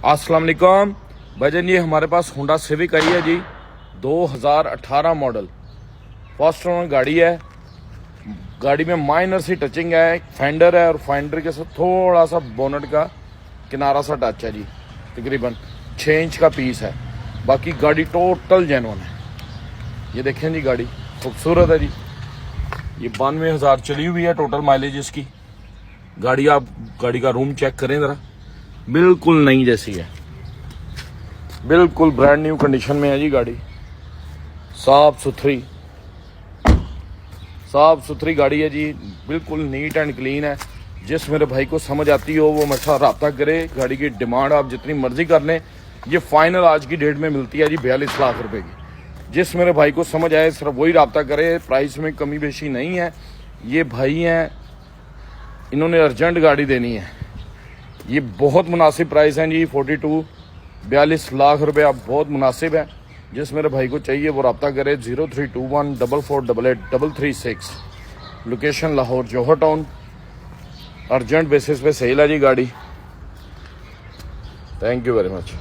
अस्सलाम वालेकुम भाईजान, ये हमारे पास होंडा सिविक आई है जी, 2018 मॉडल। फर्स्ट ओनर गाड़ी है। गाड़ी में माइनर सी टचिंग है, फेंडर है और फेंडर के साथ थोड़ा सा बोनट का किनारा सा टच है जी। तकरीबन 6 इंच का पीस है। बाकी गाड़ी टोटल जेन्युइन है। ये देखें जी, गाड़ी खूबसूरत है जी। ये 92,000 चली हुई है टोटल माइलेज इसकी। गाड़ी आप गाड़ी का रूम चेक करें ज़रा, बिल्कुल नई जैसी है, बिल्कुल ब्रांड न्यू कंडीशन में है जी गाड़ी। साफ सुथरी गाड़ी है जी, बिल्कुल नीट एंड क्लीन है। जिस मेरे भाई को समझ आती हो वो मेरे साथ रब्ता करे। गाड़ी की डिमांड आप जितनी मर्जी कर लें, ये फाइनल आज की डेट में मिलती है जी 42 लाख रुपए की। जिस मेरे भाई को समझ आए सिर्फ वही रब्ता करे, प्राइस में कमी बेशी नहीं है। ये भाई हैं, इन्होंने अर्जेंट गाड़ी देनी है। ये बहुत मुनासिब प्राइस है जी, 42 लाख रुपये आप बहुत मुनासिब है। जिस मेरे भाई को चाहिए वो रब्ता करे 032144883336। लोकेशन लाहौर जौहर टाउन। अर्जेंट बेसिस पे सेल है जी गाड़ी। Thank you very much.